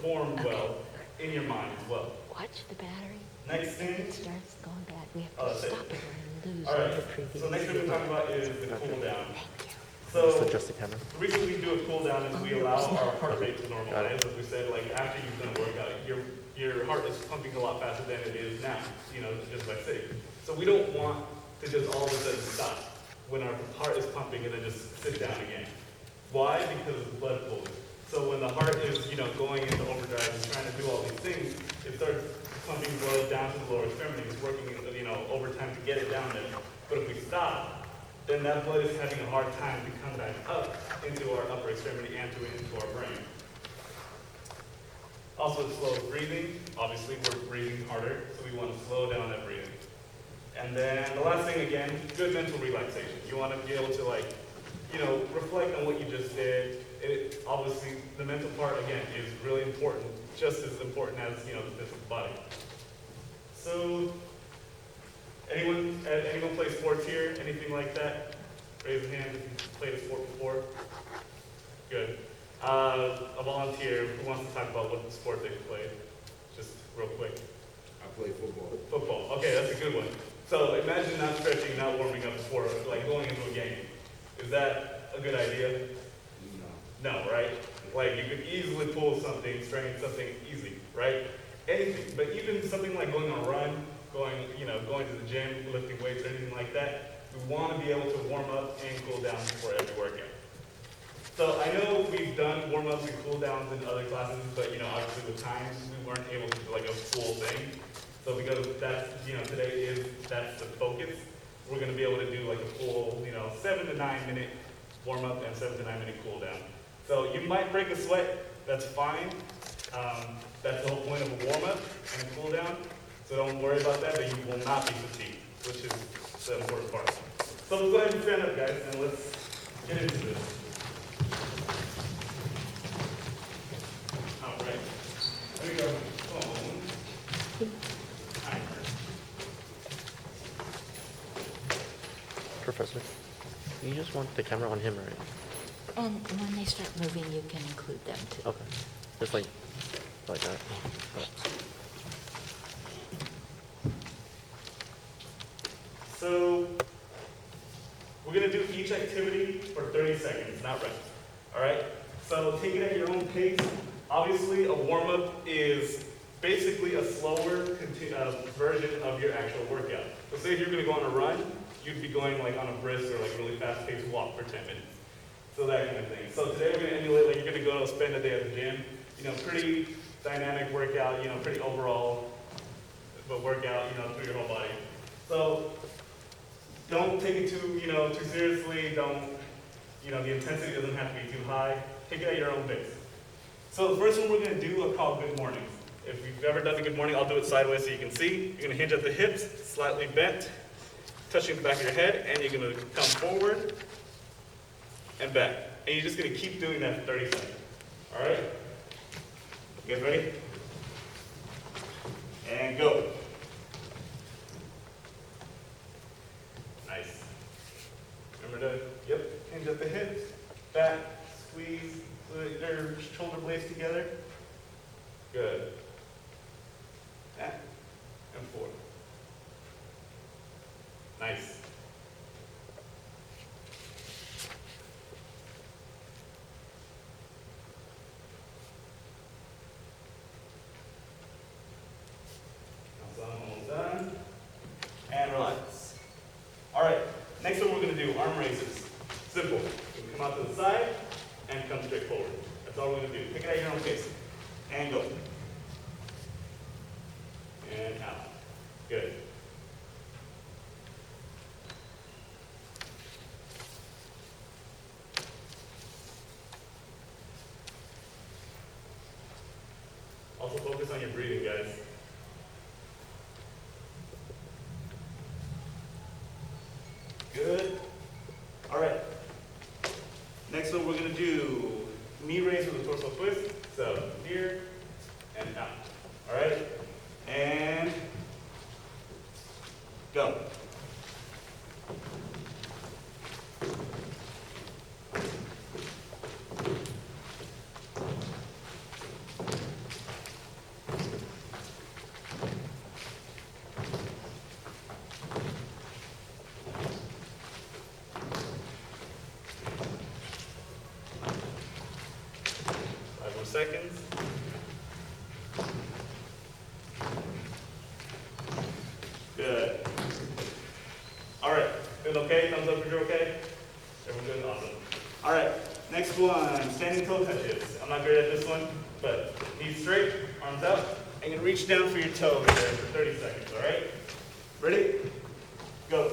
perform well in your mind as well. Watch the battery. Next thing. If it starts going bad, we have to Oh, that's it. stop it or lose All right. the previous. So next thing we're talking about is the cool down. Thank you. So Just adjust the camera. the reason we do a cool down is we allow our heart rate to normalize. As we said, like after you've done a workout, your heart is pumping a lot faster than it is now. You know, just by sitting. So we don't want to just all of a sudden stop when our heart is pumping and then just sit down again. Why? Because of the blood flow. So when the heart is, you know, going into overdrive and trying to do all these things, it starts pumping blood down to the lower extremities, working, you know, overtime to get it down there. But if we stop, then that blood is having a hard time to come back up into our upper extremity and into our brain. Also, slow breathing. Obviously, we're breathing harder, so we want to slow down that breathing. And then the last thing, again, good mental relaxation. You want to be able to, like, you know, reflect on what you just did. Obviously, the mental part, again, is really important, just as important as, you know, the physical body. So, anyone play sports here? Anything like that? Raise a hand if you've played a sport before. Good. A volunteer who wants to talk about what sport they've played. Just real quick. I play football. Football. Okay, that's a good one. So imagine not stretching, not warming up before, like going into a game. Is that a good idea? No, right? Like you could easily pull something, strain something easy, right? Anything, but even something like going on a run, going to the gym, lifting weights or anything like that, we want to be able to warm up and cool down before every workout. So I know we've done warm-ups and cool-downs in other classes, but obviously with times we weren't able to do like a full thing. So because that's, that's the focus, we're going to be able to do like a full, 7 to 9 minute warm-up and 7 to 9 minute cool-down. So you might break a sweat, that's fine. That's the whole point of a warm-up and a cool-down. So don't worry about that, but you will not be fatigued, which is the important part. So let's go ahead and stand up, guys, and let's get into this. All right. Let me go phone. Timer. Professor, you just want the camera on him, right? And when they start moving, you can include them too. Okay. Just like that. Oh. So we're going to do each activity for 30 seconds, not rest. All right? So take it at your own pace. Obviously, a warm-up is basically a slower version of your actual workout. So say if you're going to go on a run, you'd be going like on a brisk or like really fast-paced walk for 10 minutes. So that kind of thing. So today we're going to emulate, like you're going to go spend a day at the gym. Pretty dynamic workout, pretty overall, but workout, through your whole body. So don't take it too seriously. Don't, the intensity doesn't have to be too high. Take it at your own pace. So the first one we're going to do, I'll call good morning. If you've ever done a good morning, I'll do it sideways so you can see. You're going to hinge at the hips, slightly bent, touching the back of your head, and you're going to come forward and back. And you're just going to keep doing that for 30 seconds. All right? You guys ready? And go. Nice. Remember to, hinge at the hips, back, squeeze their shoulder blades together. Good. Back and forth. Nice. Almost done. And relax. All right. Next one we're going to do arm raises. Simple. You come out to the side and come straight forward. That's all we're going to do. Pick it at your own pace. And go. And out. Good. Also focus on your breathing, guys. Good. All right. Next one we're going to do knee raise with a torso twist. So here and out. All right. And go. seconds. Good. All right, good, okay? Thumbs up if you're okay? Everyone good? Awesome. All right, next one, standing toe touches. I'm not great at this one, but knees straight, arms out. And you're gonna reach down for your toe right there for 30 seconds, all right? Ready? Go.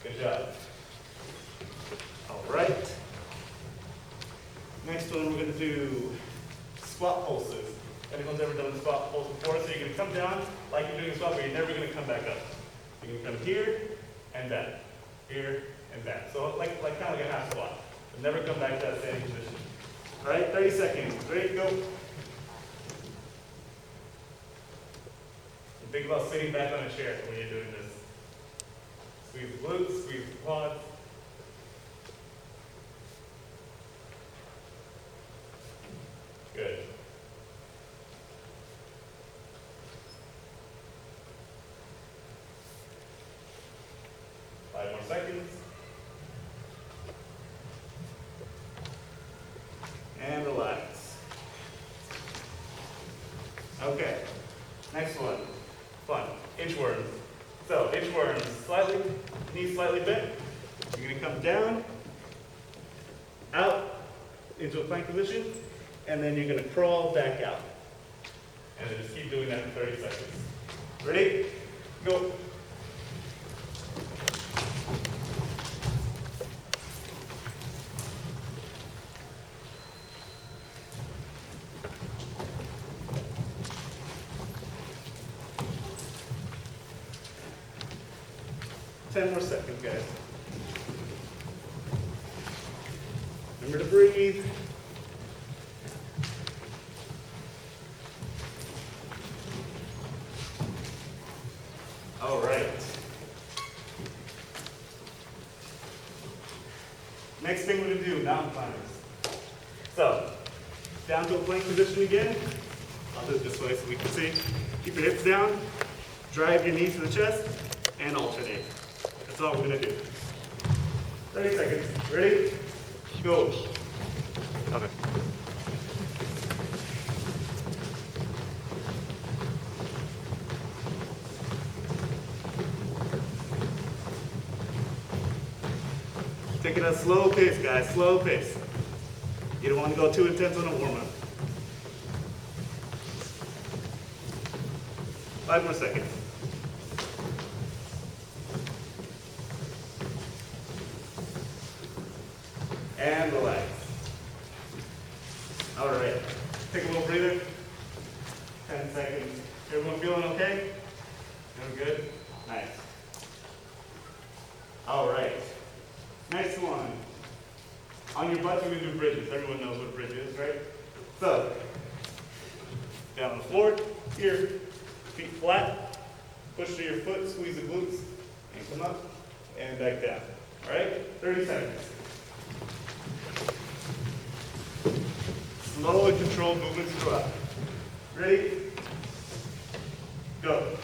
Good job. All right. Next one, we're going to do squat pulses. Anyone's ever done a squat pulse before? So you're going to come down like you're doing a squat, but you're never going to come back up. You're going to come here and back, here and back. So like kind of like a half squat. But never come back to that standing position. All right, 30 seconds. Ready? Go. And think about sitting back on a chair when you're doing this. Squeeze the glutes, squeeze the quads. Good. Five more seconds. And relax. Okay. Next one. Fun. Inchworms. So, inchworms, slightly, knees slightly bent. You're going to come down, out, into a plank position, and then you're going to crawl back out. And then just keep doing that for 30 seconds. Ready? Go. Ten more seconds, guys. Remember to breathe. All right. Next thing we're going to do, mountain climbers. So, down to a plank position again. I'll do it this way so we can see. Keep your hips down, drive your knees to the chest, and alternate. That's all we're going to do. 30 seconds. Ready? Go. Okay. Take it at a slow pace, guys. Slow pace. You don't want to go too intense on a warm-up. 5 more seconds. And relax. All right. Take a little breather. 10 seconds. Everyone feeling okay? Feeling good? Nice. All right. Next one. On your butt, you're going to do bridges. Everyone knows what a bridge is, right? So, down on the floor, here, feet flat, push through your foot, squeeze the glutes, and come up, and back down. All right? 30 seconds. Slow and controlled movements throughout. Ready? Go.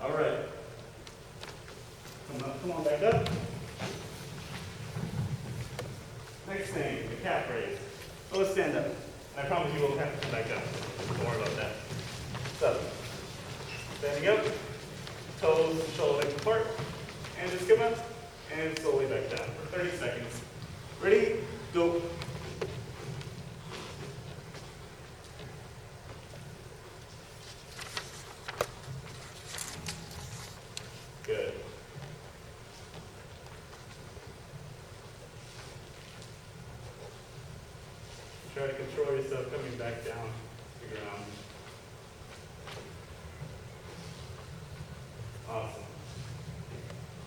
All right. Come on back up. Next thing, the calf raise. So let's stand up. And I promise you won't have to come back up. Don't worry about that. So, standing up, toes, shoulder length apart, and just come up, and slowly back down for 30 seconds. Ready? Go. yourself coming back down to the ground. Awesome.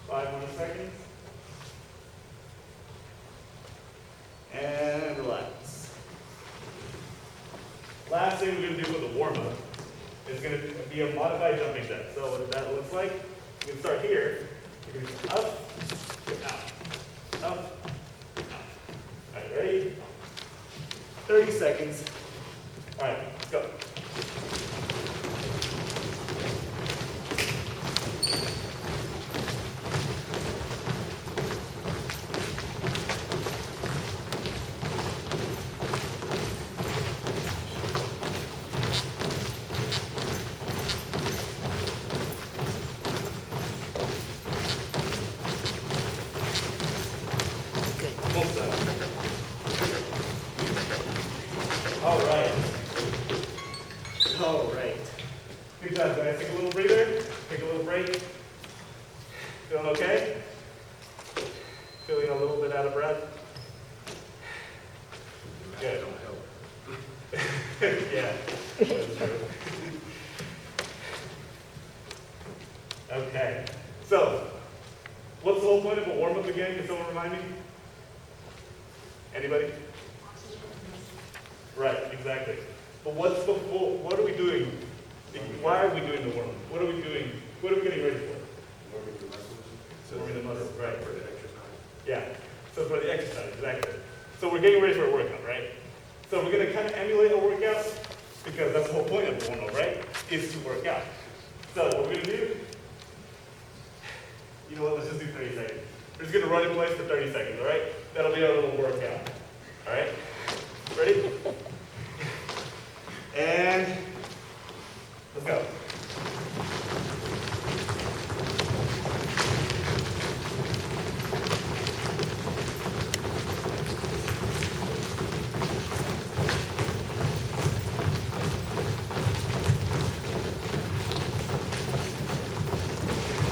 5 more seconds. And relax. Last thing we're going to do for the warm-up is going to be a modified jumping jack. So what that looks like, you can start here. You're going to go up, down, up, down. All right, ready? 30 seconds. All right, let's go. Good. Almost done. All right. All right. Good job, guys. Take a little breather. Take a little break. Feeling okay? Feeling a little bit out of breath? Good. Yeah. That's true. Okay. So, what's the whole point of a warm-up again? Can someone remind me? Anybody? Right, exactly. But what's before, what are we doing? Why are we doing the warm-up? What are we doing? What are we getting ready for? Warming the muscles, right. For the exercise. Yeah, so for the exercise, exactly. So we're getting ready for a workout, right? So we're gonna kind of emulate a workout because that's the whole point of the warm-up, right? Is to work out. So what we're gonna do, you know what, let's just do 30 seconds. We're just gonna run in place for 30 seconds, all right? That'll be our little workout, all right? Ready? And let's go.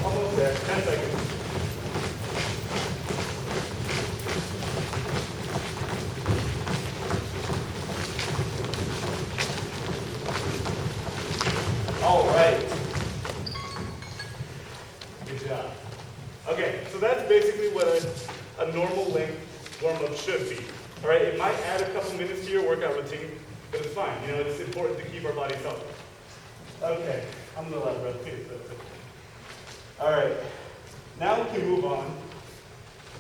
Almost there, 10 seconds. All right. Good job. Okay, so that's basically what a normal length warm-up should be. All right, it might add a couple minutes to your workout routine, but it's fine. You know, it's important to keep our bodies healthy. Okay, I'm gonna let breath too. So that's it. All right, now we can move on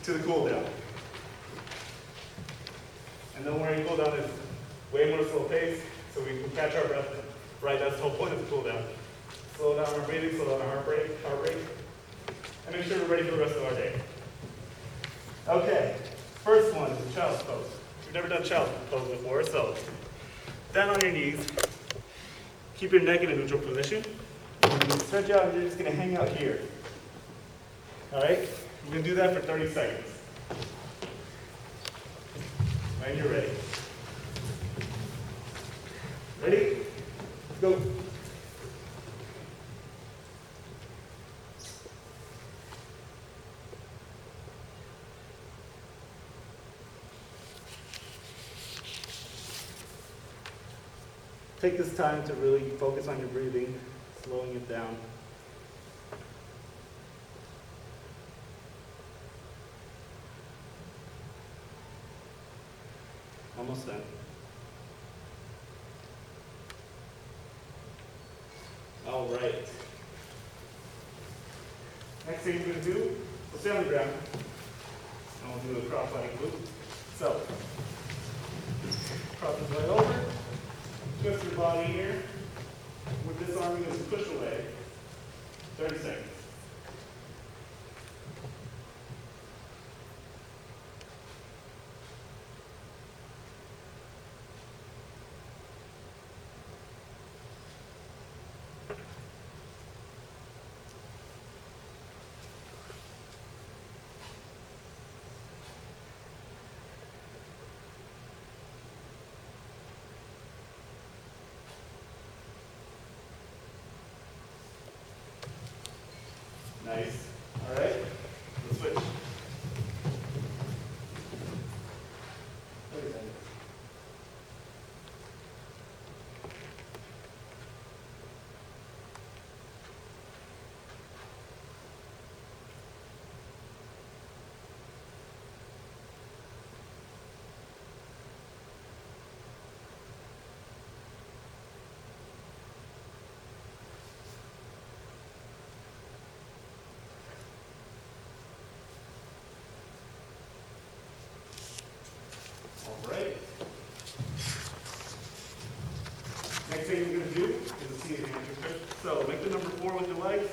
to the cool down. And don't worry, cool down is way more slow pace, so we can catch our breath. Right, that's the whole point of the cool down. Slow down our breathing, slow down our heart rate, and make sure we're ready for the rest of our day. Okay, first one is the child's pose. We've never done child's pose before, so down on your knees. Keep your neck in a neutral position. And stretch out, and you're just gonna hang out here. All right, we're gonna do that for 30 seconds. When you're ready. Ready? Let's go. Take this time to really focus on your breathing, slowing it down. Almost done. All right. Next thing we're going to do, we'll stay on the ground. And we'll do a cross-legged loop. So, cross the leg over, twist your body here. With this arm, you're going to push away. 30 seconds. Nice. All right. Let's switch. 30 seconds. Next thing you're gonna do is a seated hamstring stretch. So make the number 4 with your legs.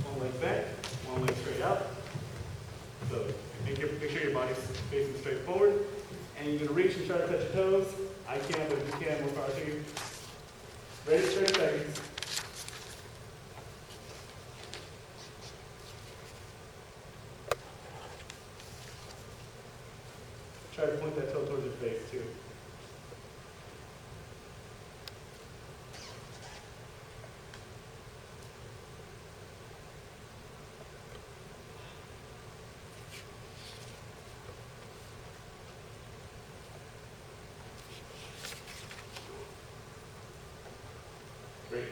One leg bent, one leg straight out. So make sure your body's facing straight forward. And you're gonna reach and try to touch your toes. I can, but if you can, more power to you. Ready, 30 seconds. Try to point that toe towards your face too. Great.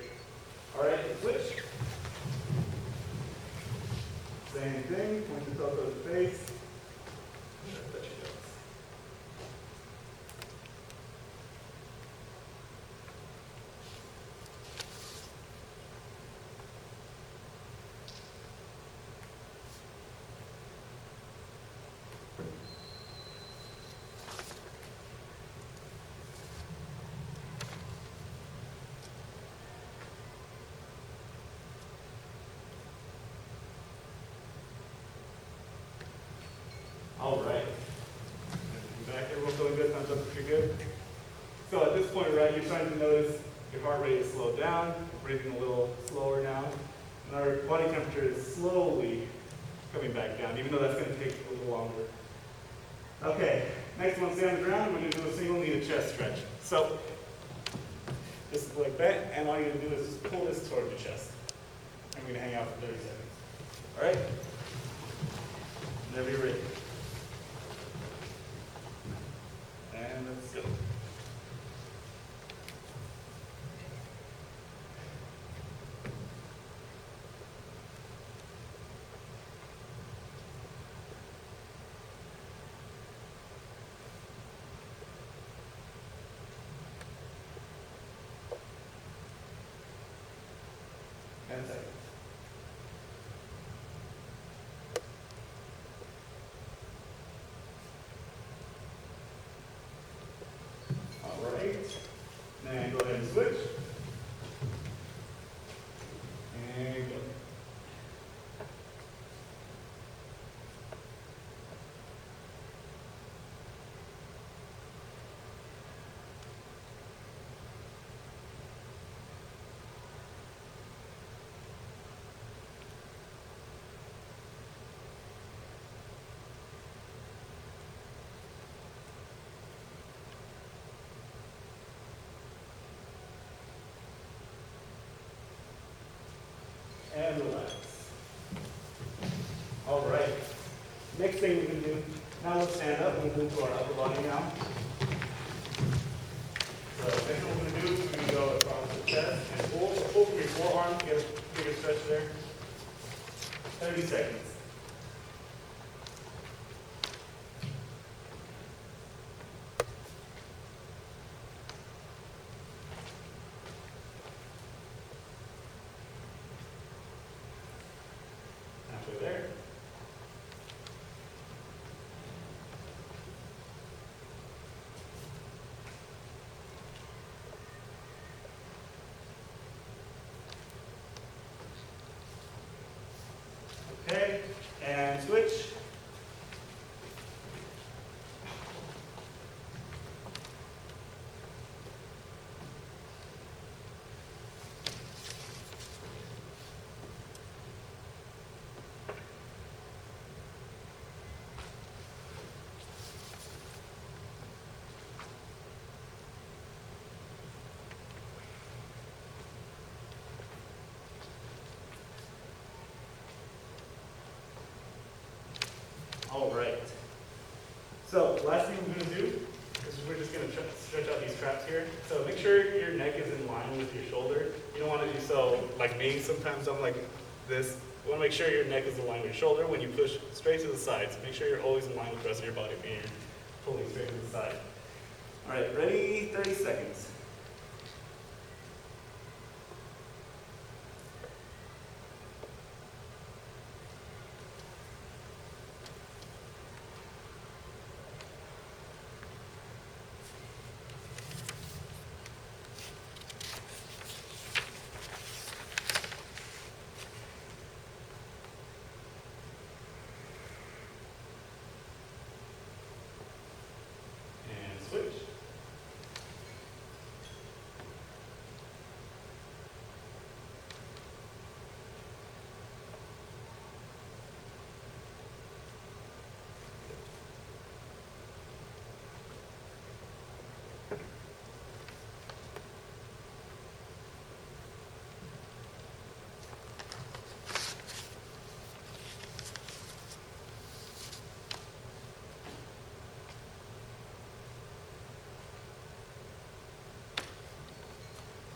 All right, switch. Same thing, point the toe towards the face. Touch your toes. All right. Back, everyone feeling good? Thumbs up if you're good. So at this point, right, you're starting to notice your heart rate is slowed down, breathing a little slower now, and our body temperature is slowly coming back down, even though that's going to take a little longer. Okay, next one, stay on the ground. We're going to do a single knee to chest stretch. So this is like bent, and all you're going to do is just pull this towards your chest. And we're going to hang out for 30 seconds. All right? Whenever you're ready. And let's go. And second. All right. Now go ahead and switch. And go. And relax. All right. Next thing we're going to do, now let's stand up. We're going to move to our upper body now. So next thing we're going to do is we're going to go across the chest and pull from your forearm, get a bigger stretch there. 30 seconds. Halfway there. Okay, and switch. All right. So last thing we're going to do is we're just going to stretch out these traps here. So make sure your neck is in line with your shoulder. You don't want to do so like me. Sometimes I'm like this. You want to make sure your neck is in line with your shoulder when you push straight to the sides. Make sure you're always in line with the rest of your body when you're pulling straight to the side. All right, ready? 30 seconds.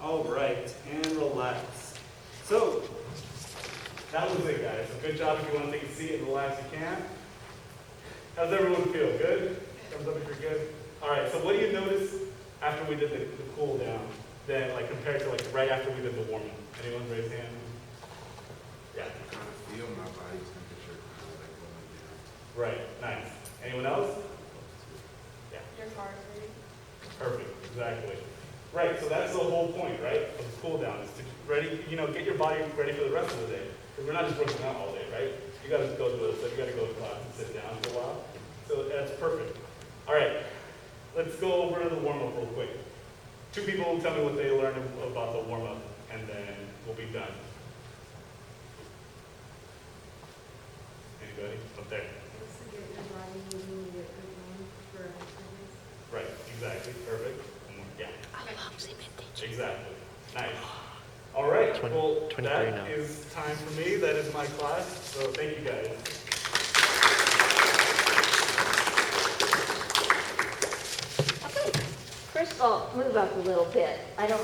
All right, and relax. So, that was it, guys. So good job. If you want to take a seat and relax, you can. How's everyone feel? Good? Thumbs up if you're good. All right, so what do you notice after we did the cool down, then like compared to like right after we did the warm up? Anyone raise hand? Yeah. I kind of feel my body's temperature kind of like going down. Right, nice. Anyone else? Yeah. Your heart rate. Perfect, exactly. Right, so that's the whole point, right, of the cool down, is to get your body ready for the rest of the day. Because we're not just working out all day, right? You gotta go to class and sit down for a while. So that's perfect. All right, let's go over the warm-up real quick. 2 people will tell me what they learned about the warm-up, and then we'll be done. Anybody? Up there. Just to get your body moving and get good going for exercise. Right, exactly, perfect. One more. Yeah. Exactly. Nice. All right. 20 Well, 23 that now. is time for me. That is my class. So thank you guys. Okay. First of all, move up a little bit. I don't